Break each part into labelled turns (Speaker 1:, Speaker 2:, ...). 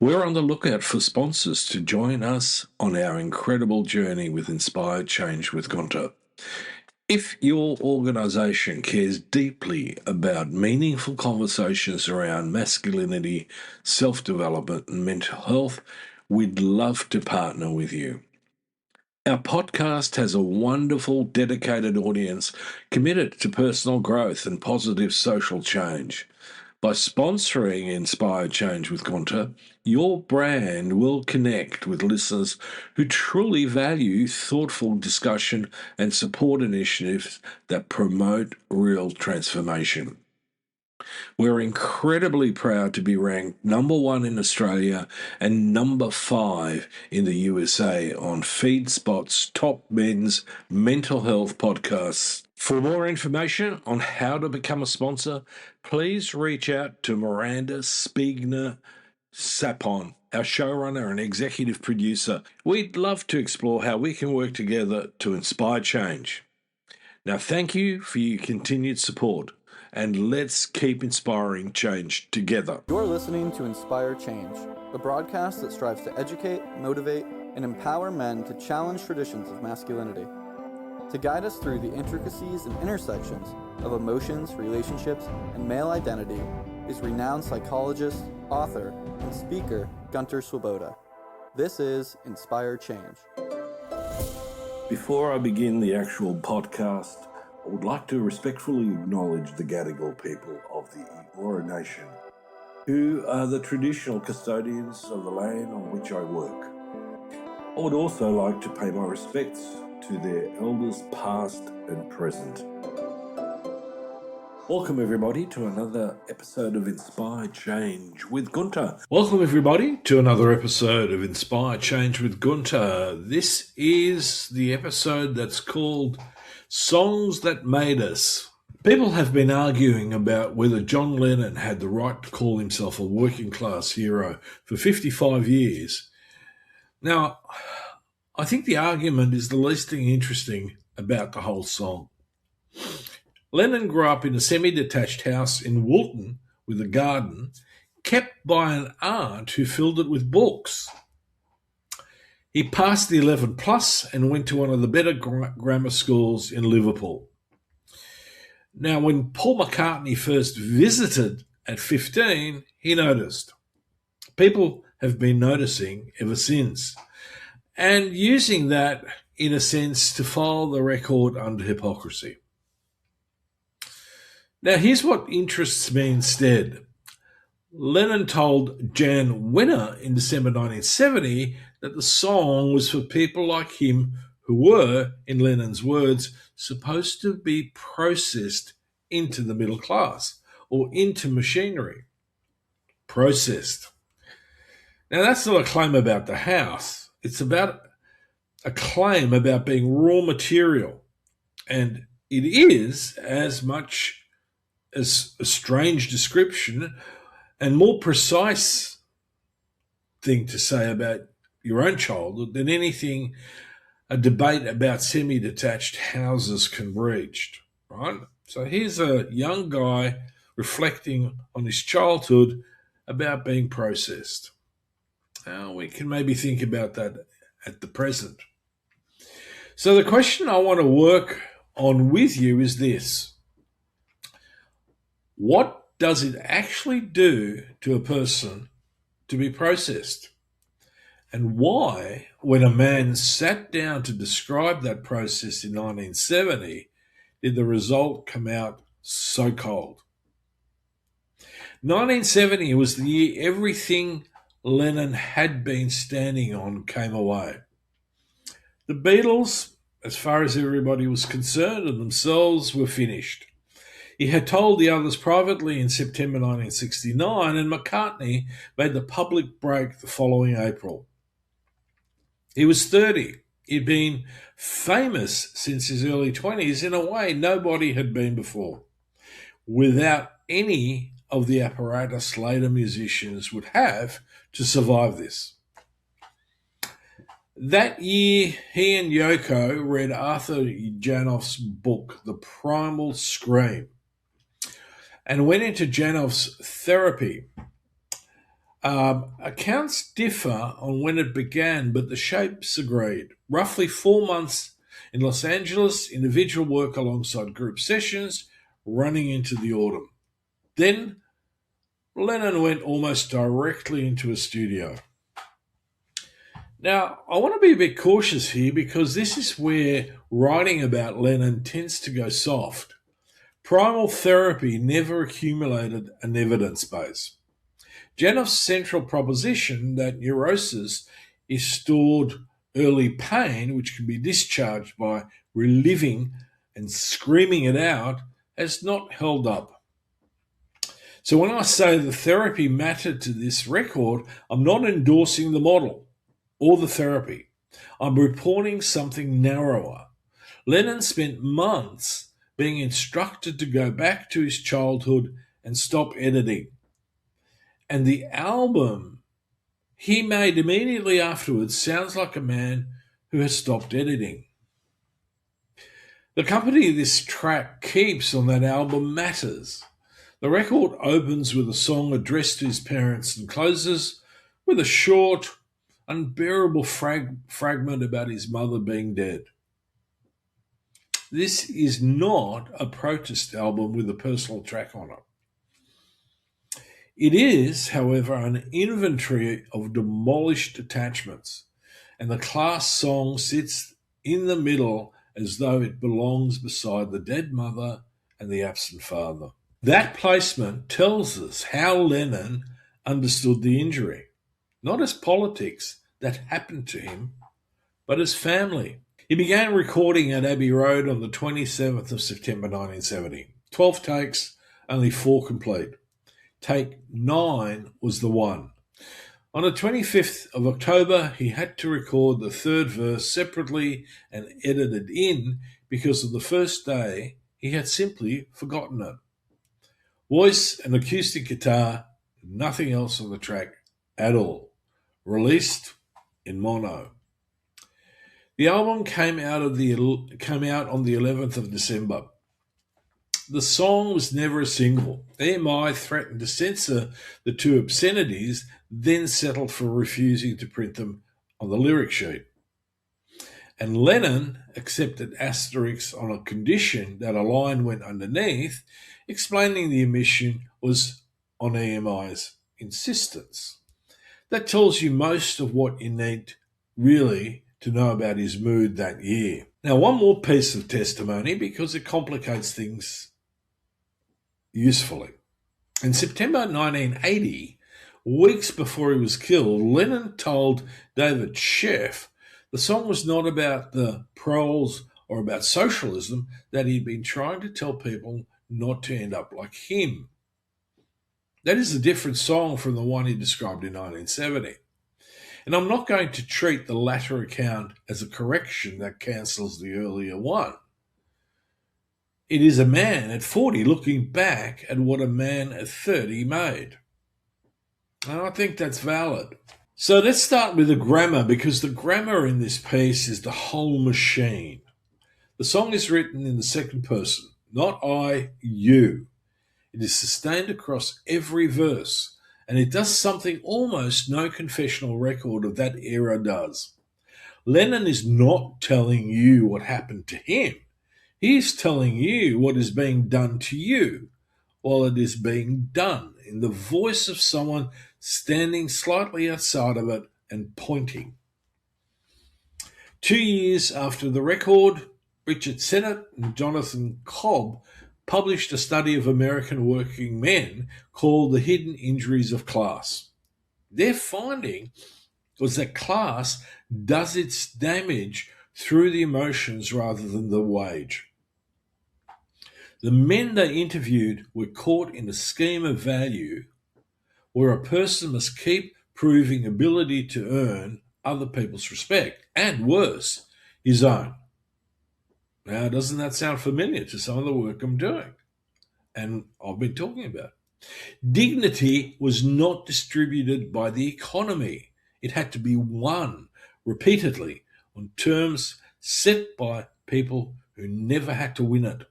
Speaker 1: We're on the lookout for sponsors to join us on our incredible journey with Inspired Change with Gunter. If your organisation cares deeply about meaningful conversations around masculinity, self-development and mental health, we'd love to partner with you. Our podcast has a wonderful, dedicated audience committed to personal growth and positive social change. By sponsoring Inspired Change with Gunter, your brand will connect with listeners who truly value thoughtful discussion and support initiatives that promote real transformation. We're incredibly proud to be ranked number 1 in Australia and number 5 in the USA on FeedSpot's top men's mental health podcasts. For more information on how to become a sponsor, please reach out to Miranda Spiegner Sapon, our showrunner and executive producer. We'd love to explore how we can work together to inspire change. Now, thank you for your continued support, and let's keep inspiring change together.
Speaker 2: You're listening to Inspire Change, a broadcast that strives to educate, motivate, and empower men to challenge traditions of masculinity. To guide us through the intricacies and intersections of emotions, relationships, and male identity is renowned psychologist, author, and speaker Gunter Swoboda. This is Inspire Change.
Speaker 1: Before I begin the actual podcast, I would like to respectfully acknowledge the Gadigal people of the Eora Nation, who are the traditional custodians of the land on which I work. I would also like to pay my respects to their elders past and present. Welcome everybody to another episode of Inspire Change with Gunter. Welcome everybody to another episode of Inspire Change with Gunter. This is the episode that's called Songs That Made Us. People have been arguing about whether John Lennon had the right to call himself a working class hero for 55 years. Now, I think the argument is the least thing interesting about the whole song. Lennon grew up in a semi-detached house in Woolton with a garden, kept by an aunt who filled it with books. He passed the 11 plus and went to one of the better grammar schools in Liverpool. Now, when Paul McCartney first visited at 15, he noticed. People have been noticing ever since, and using that, in a sense, to file the record under hypocrisy. Now, here's what interests me instead. Lennon told Jan Wenner in December 1970 that the song was for people like him who were, in Lennon's words, supposed to be processed into the middle class or into machinery. Processed. Now, that's not a claim about the house. It's about a claim about being raw material. And it is as much as a strange description and more precise thing to say about your own childhood than anything a debate about semi-detached houses can reach, right? So here's a young guy reflecting on his childhood about being processed. Now, we can maybe think about that at the present. So the question I want to work on with you is this. What does it actually do to a person to be processed? And why, when a man sat down to describe that process in 1970, did the result come out so cold? 1970 was the year everything Lennon had been standing on came away. The Beatles, as far as everybody was concerned, and themselves were finished. He had told the others privately in September 1969, and McCartney made the public break the following April. He was 30. He'd been famous since his early 20s in a way nobody had been before, without any of the apparatus later musicians would have to survive this. That year, he and Yoko read Arthur Janoff's book, The Primal Scream, and went into Janoff's therapy. Accounts differ on when it began, but the shapes agreed. Roughly 4 months in Los Angeles, individual work alongside group sessions, running into the autumn. Then Lennon went almost directly into a studio. Now, I want to be a bit cautious here because this is where writing about Lennon tends to go soft. Primal therapy never accumulated an evidence base. Janoff's central proposition that neurosis is stored early pain, which can be discharged by reliving and screaming it out, has not held up. So when I say the therapy mattered to this record, I'm not endorsing the model or the therapy. I'm reporting something narrower. Lennon spent months being instructed to go back to his childhood and stop editing. And the album he made immediately afterwards sounds like a man who has stopped editing. The company this track keeps on that album matters. The record opens with a song addressed to his parents and closes with a short, unbearable fragment about his mother being dead. This is not a protest album with a personal track on it. It is, however, an inventory of demolished attachments, and the class song sits in the middle as though it belongs beside the dead mother and the absent father. That placement tells us how Lennon understood the injury, not as politics that happened to him, but as family. He began recording at Abbey Road on the 27th of September 1970. 12 takes, only 4 complete. Take 9 was the one. On the 25th of October, he had to record the third verse separately and edited in because of the first day he had simply forgotten it. Voice and acoustic guitar, nothing else on the track at all. Released in mono. The album came out on the 11th of December. The song was never a single. EMI threatened to censor the 2 obscenities, then settled for refusing to print them on the lyric sheet. And Lennon accepted asterisks on a condition that a line went underneath, explaining the omission was on EMI's insistence. That tells you most of what you need really to know about his mood that year. Now, one more piece of testimony because it complicates things usefully. In September 1980, weeks before he was killed, Lennon told David Sheff the song was not about the proles or about socialism, that he'd been trying to tell people not to end up like him. That is a different song from the one he described in 1970. And I'm not going to treat the latter account as a correction that cancels the earlier one. It is a man at 40 looking back at what a man at 30 made. And I think that's valid. So let's start with the grammar, because the grammar in this piece is the whole machine. The song is written in the second person, not I, you. It is sustained across every verse, and it does something almost no confessional record of that era does. Lennon is not telling you what happened to him. He is telling you what is being done to you, while it is being done in the voice of someone standing slightly outside of it and pointing. 2 years after the record, Richard Sennett and Jonathan Cobb published a study of American working men called The Hidden Injuries of Class. Their finding was that class does its damage through the emotions rather than the wage. The men they interviewed were caught in a scheme of value where a person must keep proving ability to earn other people's respect, and worse, his own. Now, doesn't that sound familiar to some of the work I'm doing and I've been talking about? Dignity was not distributed by the economy. It had to be won repeatedly on terms set by people who never had to win it.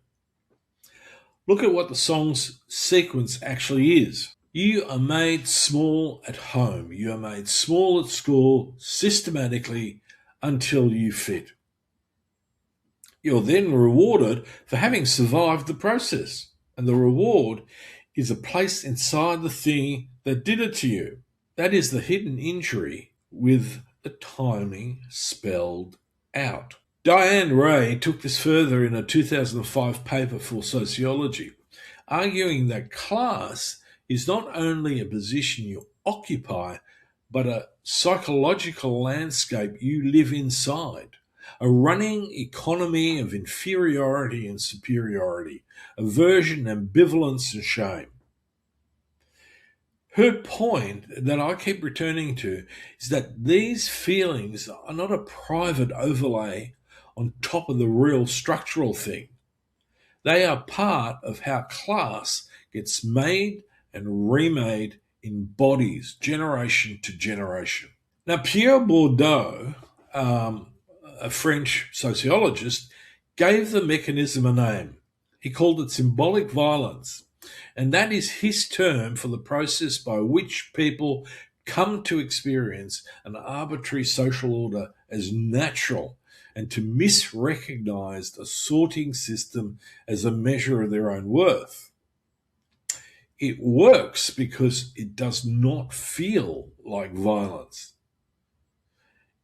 Speaker 1: Look at what the song's sequence actually is. You are made small at home. You are made small at school systematically until you fit. You're then rewarded for having survived the process. And the reward is a place inside the thing that did it to you. That is the hidden injury with the timing spelled out. Diane Ray took this further in a 2005 paper for Sociology, arguing that class is not only a position you occupy, but a psychological landscape you live inside, a running economy of inferiority and superiority, aversion, ambivalence, and shame. Her point that I keep returning to is that these feelings are not a private overlay on top of the real structural thing. They are part of how class gets made and remade in bodies, generation to generation. Now, Pierre Bourdieu, a French sociologist, gave the mechanism a name. He called it symbolic violence. And that is his term for the process by which people come to experience an arbitrary social order as natural and to misrecognize a sorting system as a measure of their own worth. It works because it does not feel like violence.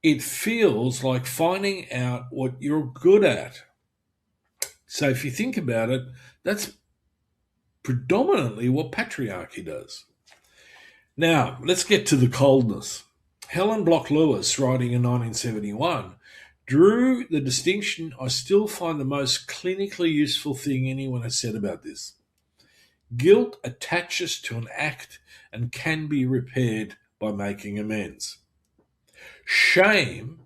Speaker 1: It feels like finding out what you're good at. So if you think about it, that's predominantly what patriarchy does. Now, let's get to the coldness. Helen Block Lewis, writing in 1971, drew the distinction I still find the most clinically useful thing anyone has said about this. Guilt attaches to an act and can be repaired by making amends. Shame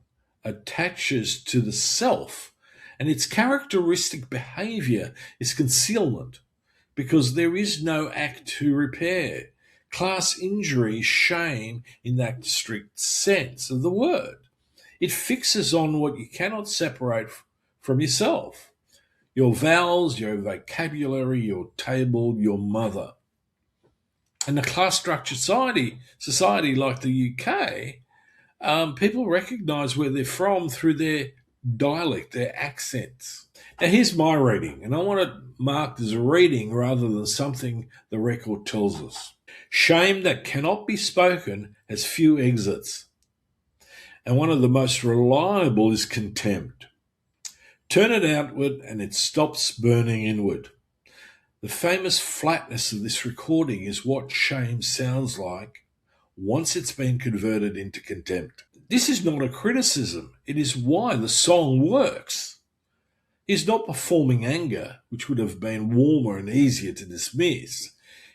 Speaker 1: attaches to the self, and its characteristic behavior is concealment, because there is no act to repair. Class injury is shame in that strict sense of the word. It fixes on what you cannot separate from yourself. Your vowels, your vocabulary, your table, your mother. In a class-structured society like the UK, people recognise where they're from through their dialect, their accents. Now, here's my reading, and I want it marked as a reading rather than something the record tells us. Shame that cannot be spoken has few exits, and one of the most reliable is contempt. Turn it outward and it stops burning inward. The famous flatness of this recording is what shame sounds like once it's been converted into contempt. This is not a criticism. It is why the song works. He's not performing anger, which would have been warmer and easier to dismiss.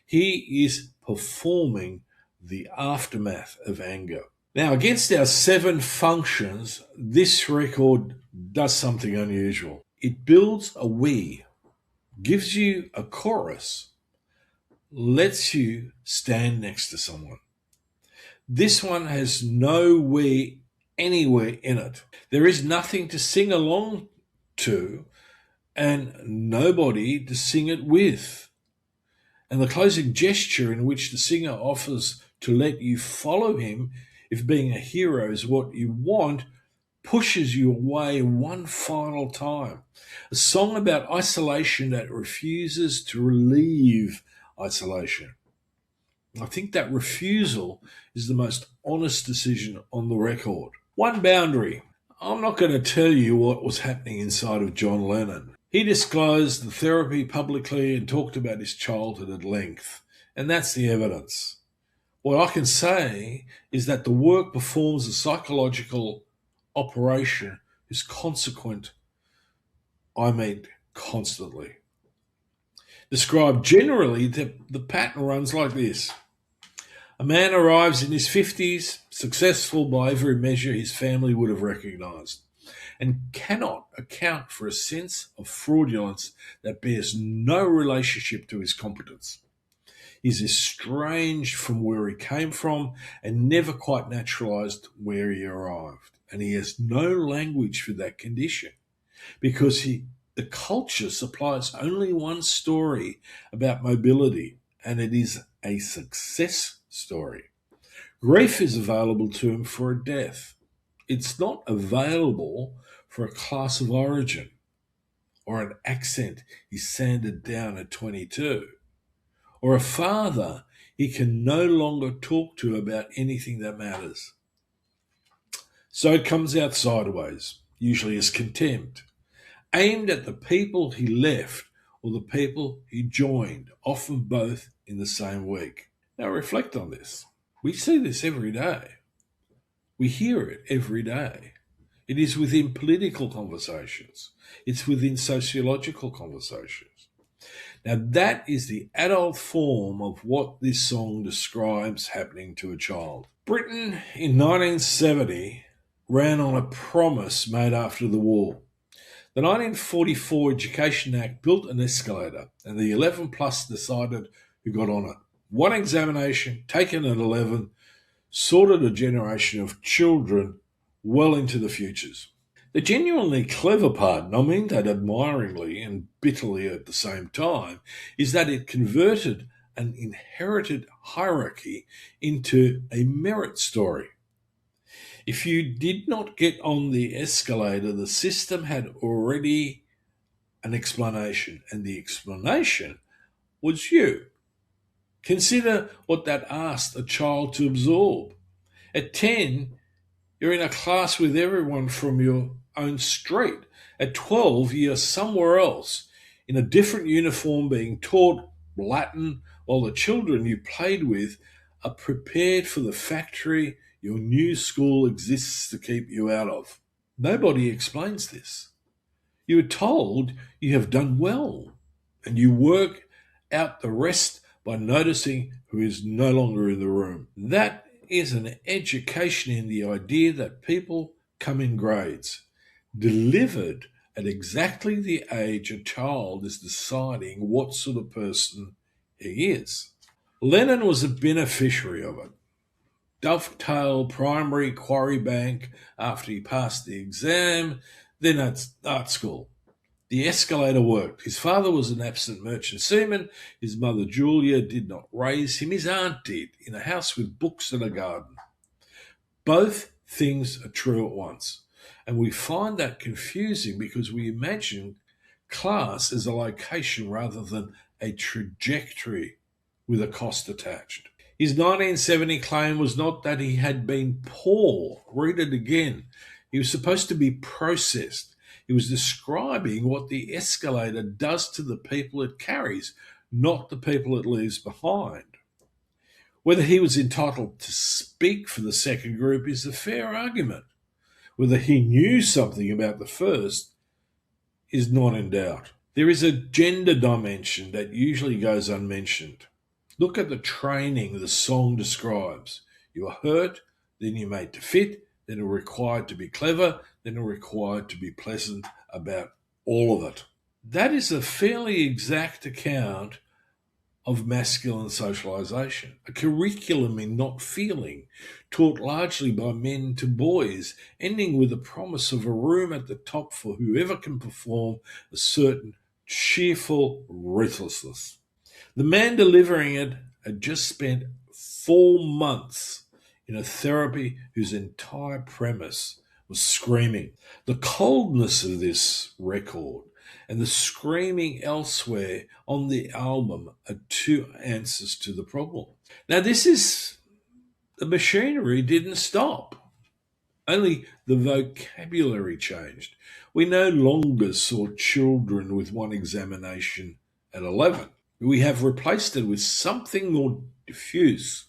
Speaker 1: He is performing the aftermath of anger. Now, against our 7 functions, this record does something unusual. It builds a we, gives you a chorus, lets you stand next to someone. This one has no we anywhere in it. There is nothing to sing along to and nobody to sing it with. And the closing gesture in which the singer offers to let you follow him, if being a hero is what you want, pushes you away one final time. A song about isolation that refuses to relieve isolation. I think that refusal is the most honest decision on the record. One boundary. I'm not going to tell you what was happening inside of John Lennon. He disclosed the therapy publicly and talked about his childhood at length, and that's the evidence. What I can say is that the work performs a psychological operation whose consequent, I mean constantly. Described generally, the pattern runs like this. A man arrives in his 50s, successful by every measure his family would have recognised, and cannot account for a sense of fraudulence that bears no relationship to his competence. He's estranged from where he came from and never quite naturalised where he arrived. And he has no language for that condition because the culture supplies only one story about mobility, and it is a success story. Grief is available to him for a death. It's not available for a class of origin or an accent he sanded down at 22, or a father he can no longer talk to about anything that matters. So it comes out sideways, usually as contempt, aimed at the people he left or the people he joined, often both in the same week. Now reflect on this. We see this every day. We hear it every day. It is within political conversations. It's within sociological conversations. Now that is the adult form of what this song describes happening to a child. Britain in 1970 ran on a promise made after the war. The 1944 Education Act built an escalator, and the 11 plus decided who got on it. One examination taken at 11 sorted a generation of children well into the futures. The genuinely clever part, and I mean that admiringly and bitterly at the same time, is that it converted an inherited hierarchy into a merit story. If you did not get on the escalator, the system had already an explanation, and the explanation was you. Consider what that asked a child to absorb. At 10, you're in a class with everyone from your own street. At 12, you're somewhere else, in a different uniform being taught Latin, while the children you played with are prepared for the factory your new school exists to keep you out of. Nobody explains this. You are told you have done well, and you work out the rest by noticing who is no longer in the room. That is an education in the idea that people come in grades, delivered at exactly the age a child is deciding what sort of person he is. Lennon was a beneficiary of it. Dovetail Primary Quarry Bank after he passed the exam, then at art school. The escalator worked. His father was an absent merchant seaman. His mother, Julia, did not raise him. His aunt did, in a house with books and a garden. Both things are true at once. And we find that confusing because we imagine class as a location rather than a trajectory with a cost attached. His 1970 claim was not that he had been poor. Read it again. He was supposed to be processed. He was describing what the escalator does to the people it carries, not the people it leaves behind. Whether he was entitled to speak for the second group is a fair argument. Whether he knew something about the first is not in doubt. There is a gender dimension that usually goes unmentioned. Look at the training the song describes. You are hurt, then you're made to fit, then you're required to be clever, then you're required to be pleasant about all of it. That is a fairly exact account of masculine socialization, a curriculum in not feeling, taught largely by men to boys, ending with the promise of a room at the top for whoever can perform a certain cheerful ruthlessness. The man delivering it had just spent 4 months in a therapy whose entire premise was screaming. The coldness of this record and the screaming elsewhere on the album are two answers to the problem. Now, the machinery didn't stop. Only the vocabulary changed. We no longer saw children with one examination at 11. We have replaced it with something more diffuse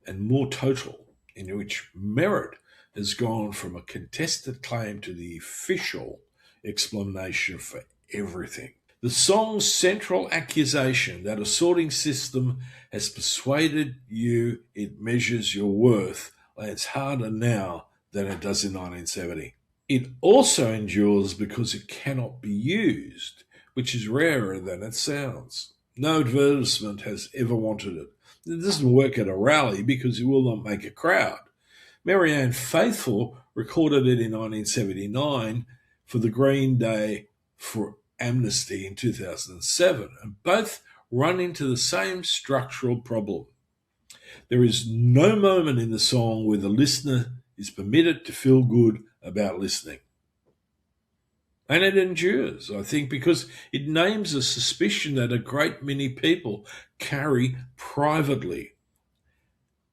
Speaker 1: and more total, in which merit has gone from a contested claim to the official explanation for everything. The song's central accusation that a sorting system has persuaded you it measures your worth lands harder now than it does in 1970. It also endures because it cannot be used, which is rarer than it sounds. No advertisement has ever wanted it. It doesn't work at a rally because it will not make a crowd. Marianne Faithfull recorded it in 1979 for the Green Day for Amnesty in 2007, and both run into the same structural problem. There is no moment in the song where the listener is permitted to feel good about listening. And it endures, I think, because it names a suspicion that a great many people carry privately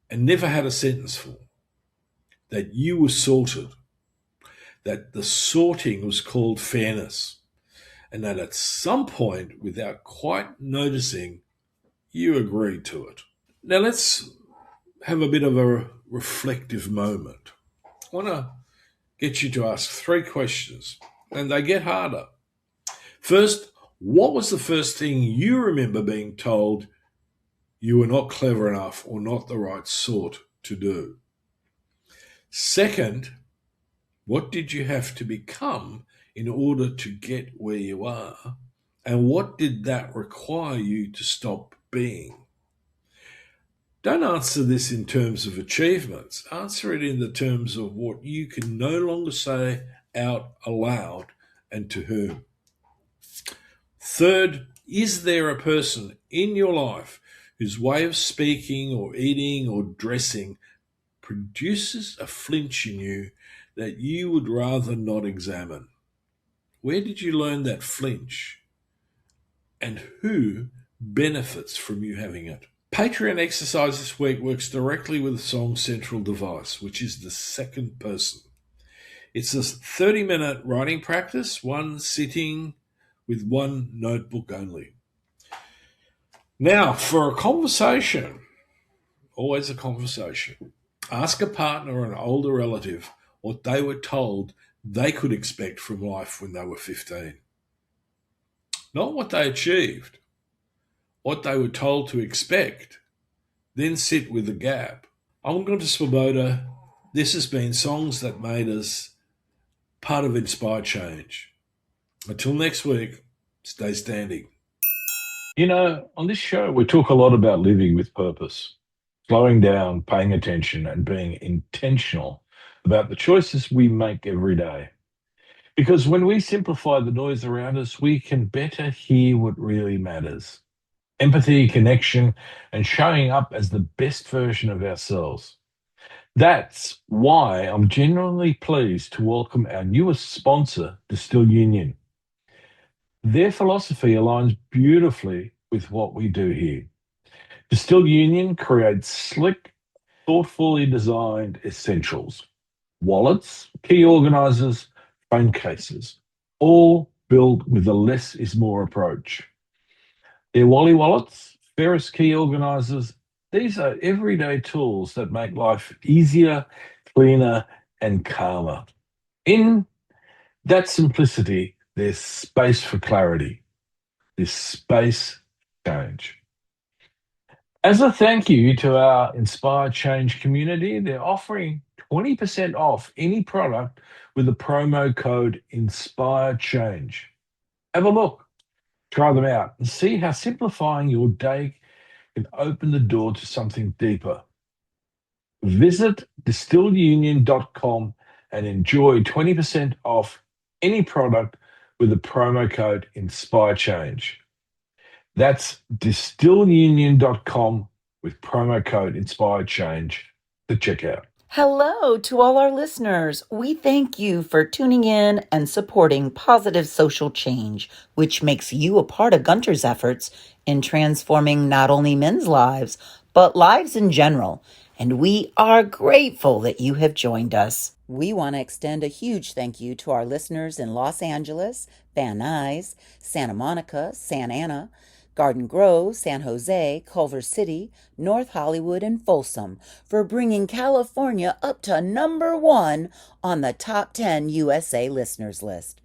Speaker 1: and never had a sentence for. That you were sorted, that the sorting was called fairness, and that at some point, without quite noticing, you agreed to it. Now let's have a bit of a reflective moment. I want to get you to ask 3 questions, and they get harder. First, what was the first thing you remember being told you were not clever enough or not the right sort to do? Second, what did you have to become in order to get where you are? And what did that require you to stop being? Don't answer this in terms of achievements. Answer it in the terms of what you can no longer say out aloud and to whom. Third, is there a person in your life whose way of speaking or eating or dressing produces a flinch in you that you would rather not examine? Where did you learn that flinch? And who benefits from you having it? Patreon exercise this week works directly with the song's central device, which is the second person. It's a 30-minute writing practice, one sitting with one notebook only. Now, for a conversation, always a conversation, ask a partner or an older relative what they were told they could expect from life when they were 15. Not what they achieved, what they were told to expect. Then sit with the gap. I'm Gunter Swoboda. This has been Songs That Made Us, part of Inspired Change. Until next week, stay standing. You know, on this show, we talk a lot about living with purpose, slowing down, paying attention, and being intentional about the choices we make every day. Because when we simplify the noise around us, we can better hear what really matters. Empathy, connection, and showing up as the best version of ourselves. That's why I'm genuinely pleased to welcome our newest sponsor, Distill Union. Their philosophy aligns beautifully with what we do here. Distill Union creates slick, thoughtfully designed essentials, wallets, key organizers, phone cases, all built with a less is more approach. Their Wally wallets, Ferris key organizers, these are everyday tools that make life easier, cleaner, and calmer. In that simplicity, there's space for clarity. There's space for change. As a thank you to our Inspired Change community, they're offering 20% off any product with the promo code Inspired Change. Have a look, try them out, and see how simplifying your day can open the door to something deeper. Visit distillunion.com and enjoy 20% off any product with the promo code Inspire Change. That's distillunion.com with promo code Inspire Change to check out.
Speaker 3: Hello to all our listeners. We thank you for tuning in and supporting positive social change, which makes you a part of Gunter's efforts in transforming not only men's lives, but lives in general. And we are grateful that you have joined us. We want to extend a huge thank you to our listeners in Los Angeles, Van Nuys, Santa Monica, Santa Ana, Garden Grove, San Jose, Culver City, North Hollywood, and Folsom for bringing California up to number 1 on the top 10 USA listeners list.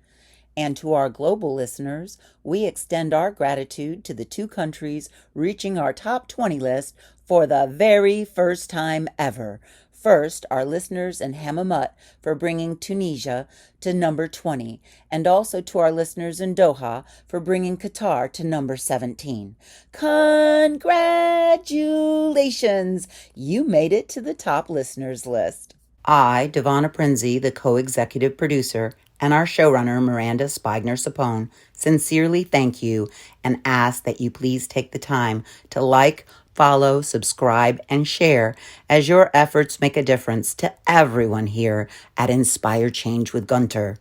Speaker 3: And to our global listeners, we extend our gratitude to the 2 countries reaching our top 20 list for the very first time ever. First, our listeners in Hammamet for bringing Tunisia to number 20, and also to our listeners in Doha for bringing Qatar to number 17. Congratulations! You made it to the top listeners list. I, Devonna Prinzi, the co-executive producer, and our showrunner, Miranda Spigner-Sapone, sincerely thank you and ask that you please take the time to like, follow, subscribe, and share, as your efforts make a difference to everyone here at Inspire Change with Gunter.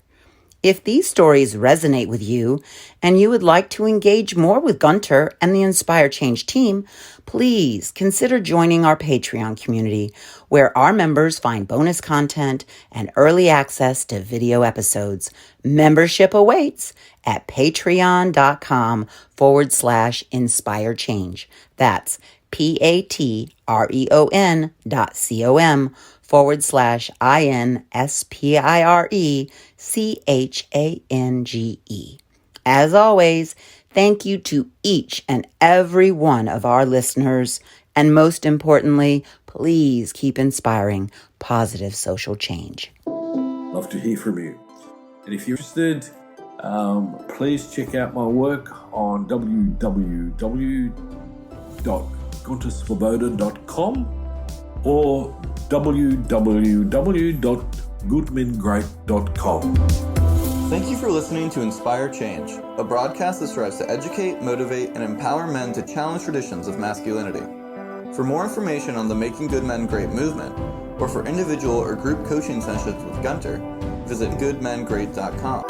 Speaker 3: If these stories resonate with you and you would like to engage more with Gunter and the Inspire Change team, please consider joining our Patreon community, where our members find bonus content and early access to video episodes. Membership awaits at patreon.com/Inspire Change. That's patreon.com/INSPIRECHANGE. As always, thank you to each and every one of our listeners. And most importantly, please keep inspiring positive social change.
Speaker 1: Love to hear from you. And if you're interested, please check out my work on www.guntersvoboda.com or www.goodmengreat.com.
Speaker 2: Thank you for listening to Inspire Change, a broadcast that strives to educate, motivate, and empower men to challenge traditions of masculinity. For more information on the Making Good Men Great movement, or for individual or group coaching sessions with Gunter, visit goodmengreat.com.